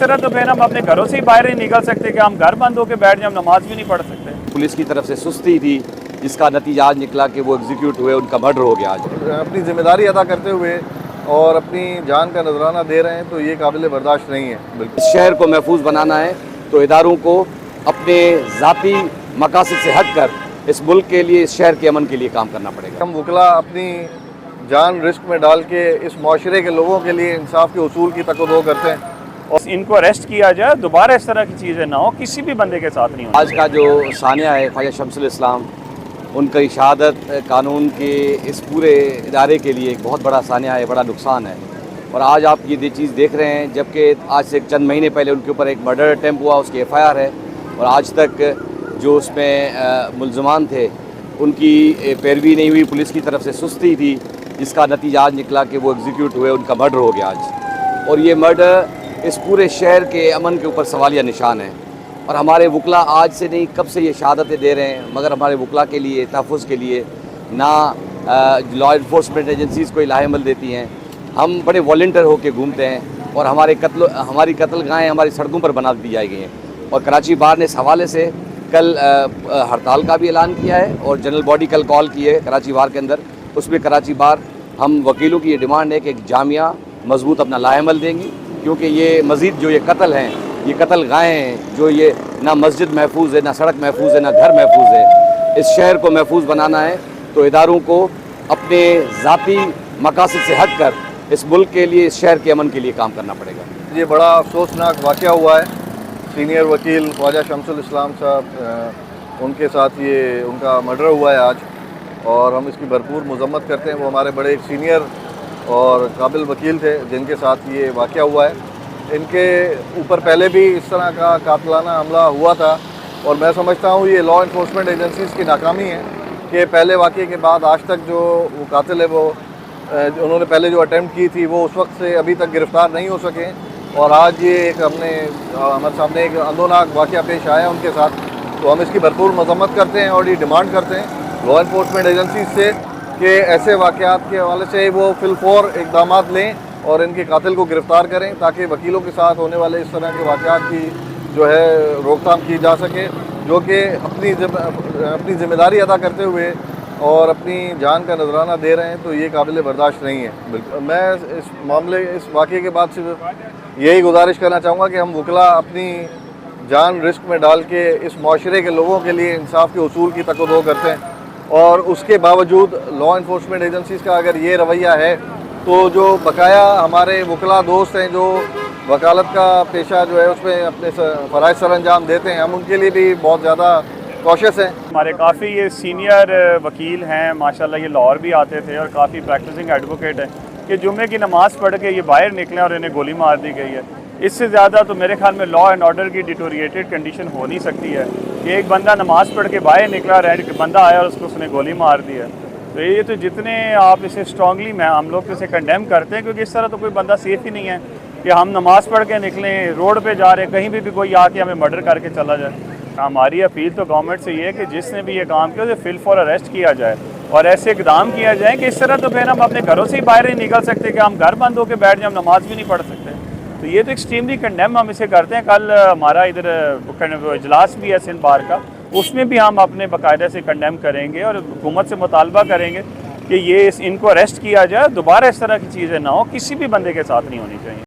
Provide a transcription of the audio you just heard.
तरह तो फिर हम अपने घरों से ही बाहर नहीं निकल सकते कि हम घर बंद होकर बैठ जाए, हम नमाज भी नहीं पढ़ सकते। पुलिस की तरफ से सुस्ती थी, जिसका नतीजा आज निकला कि वो एग्जीक्यूट हुए, उनका मर्डर हो गया। आज अपनी जिम्मेदारी अदा करते हुए और अपनी जान का नजराना दे रहे हैं, तो ये काबिल बर्दाश्त नहीं है। बिल्कुल इस शहर को महफूज बनाना है तो इदारों को अपने ज़ाती मकासद से हट कर इस मुल्क के लिए, इस शहर के अमन के लिए काम करना पड़ेगा। हम वकला अपनी जान रिस्क में डाल के इस माशरे के लोगों के लिए इंसाफ के उसूल की तकदो करते हैं और इनको अरेस्ट किया जाए, दोबारा इस तरह की चीज़ें ना हो, किसी भी बंदे के साथ नहीं हो। आज का जो सानिया है ख्वाजा शमसुल इस्लाम, उनकी शहादत कानून के इस पूरे इदारे के लिए एक बहुत बड़ा सानिया है, बड़ा नुकसान है। और आज आप ये चीज़ देख रहे हैं, जबकि आज से चंद महीने पहले उनके ऊपर एक मर्डर अटैम्प्ट हुआ, उसकी FIR है और आज तक जो उसमें मुल्ज़मान थे उनकी पैरवी नहीं हुई। पुलिस की तरफ से सुस्ती थी, जिसका नतीजा आज निकला कि वो एग्जीक्यूट हुए, उनका मर्डर हो गया आज। और ये मर्डर इस पूरे शहर के अमन के ऊपर सवालिया निशान है। और हमारे वकला आज से नहीं, कब से ये शहादतें दे रहे हैं, मगर हमारे वकला के लिए, तहफ़्फ़ुज़ के लिए ना लॉ इन्फोर्समेंट एजेंसीज़ कोई लाहेमल देती हैं। हम बड़े वॉलंटियर होकर घूमते हैं और हमारी कत्लगाहें हमारी सड़कों पर बना दी जाई गई हैं। और कराची बार ने इस हवाले से कल हड़ताल का भी ऐलान किया है और जनरल बॉडी कल कॉल की है कराची बार के अंदर। उसमें कराची बार हम वकीलों की ये डिमांड है कि एक जामिया मजबूत अपना लाहेमल देंगी, क्योंकि ये मज़ीद जो ये कत्ल हैं, ये कत्ल गाहें हैं, जो ये ना मस्जिद महफूज है, ना सड़क महफूज है, ना घर महफूज है। इस शहर को महफूज बनाना है तो इदारों को अपने ज़ाती मकासद से हट कर इस मुल्क के लिए, इस शहर के अमन के लिए काम करना पड़ेगा। ये बड़ा अफसोसनाक वाक़या हुआ है। सीनियर वकील ख्वाजा शमसुल इस्लाम साहब, उनके साथ ये उनका मर्डर हुआ है आज, और हम इसकी भरपूर मज़म्मत करते हैं। वो हमारे बड़े एक सीनियर और काबिल वकील थे जिनके साथ ये वाक़या हुआ है। इनके ऊपर पहले भी इस तरह का कातिलाना हमला हुआ था और मैं समझता हूँ ये लॉ इन्फोर्समेंट एजेंसीज़ की नाकामी है कि पहले वाक़ये के बाद आज तक जो वो कातिल है, वो उन्होंने पहले जो अटैम्प्ट की थी वो उस वक्त से अभी तक गिरफ़्तार नहीं हो सके। और आज ये एक हमारे सामने एक अंदोनाक वाक़या पेश आया उनके साथ, तो हम इसकी भरपूर मज़म्मत करते हैं और ये डिमांड करते हैं लॉ इन्फोर्समेंट एजेंसी से कि ऐसे वाक़यात के हवाले से वो फिलफौर इक़दाम लें और इनके कातिल को गिरफ़्तार करें, ताकि वकीलों के साथ होने वाले इस तरह के वाक़यात की जो है रोकथाम की जा सके, जो कि अपनी ज़िम्मेदारी अदा करते हुए और अपनी जान का नजराना दे रहे हैं, तो ये काबिल बर्दाश्त नहीं है। बिल्कुल मैं इस वाक़ये के बाद सिर्फ यही गुजारिश करना चाहूँगा कि हम वकला अपनी जान रिस्क में डाल के इस माशरे के लोगों के लिए इंसाफ के उसूल की तकदो करते हैं, और उसके बावजूद लॉ इन्फोर्समेंट एजेंसीज़ का अगर ये रवैया है, तो जो बकाया हमारे वकला दोस्त हैं जो वकालत का पेशा जो है उसमें अपने फ़राइज़ सर अंजाम देते हैं, हम उनके लिए भी बहुत ज़्यादा कॉशियस हैं। हमारे काफ़ी ये सीनियर वकील हैं माशाल्लाह, ये लाहौर भी आते थे और काफ़ी प्रैक्टिसिंग एडवोकेट हैं कि जुम्मे की नमाज़ पढ़ के ये बाहर निकले और इन्हें गोली मार दी गई है। इससे ज़्यादा तो मेरे ख्याल में लॉ एंड ऑर्डर की डिटोरिएटेड कंडीशन हो नहीं सकती है कि एक बंदा नमाज़ पढ़ के बाहर निकला और एक बंदा आया और उसने गोली मार दी है। तो ये तो जितने आप इसे स्ट्रांगली हम लोग इसे कंडेम करते हैं, क्योंकि इस तरह तो कोई बंदा सेफ़ ही नहीं है कि हम नमाज़ पढ़ के निकलें, रोड पे जा रहे हैं, कहीं भी कोई आके हमें मर्डर करके चला जाए। हमारी अपील तो गवर्नमेंट से ये है कि जिसने भी ये काम किया उसे फिल फॉर अरेस्ट किया जाए और ऐसे इकदाम किया जाए कि इस तरह तो फिर हम अपने घरों से ही बाहर नहीं निकल सकते कि हम घर बंद होकर बैठ जाए, हम नमाज भी नहीं पढ़ सकते। तो ये तो एक्सट्रीमली कंडेम हम इसे करते हैं। कल हमारा इधर इजलास भी है सिंध बार का, उसमें भी हम अपने बाकायदा से कंडेम करेंगे और हुकूमत से मुतालबा करेंगे कि ये इनको अरेस्ट किया जाए, दोबारा इस तरह की चीज़ें ना हो, किसी भी बंदे के साथ नहीं होनी चाहिए।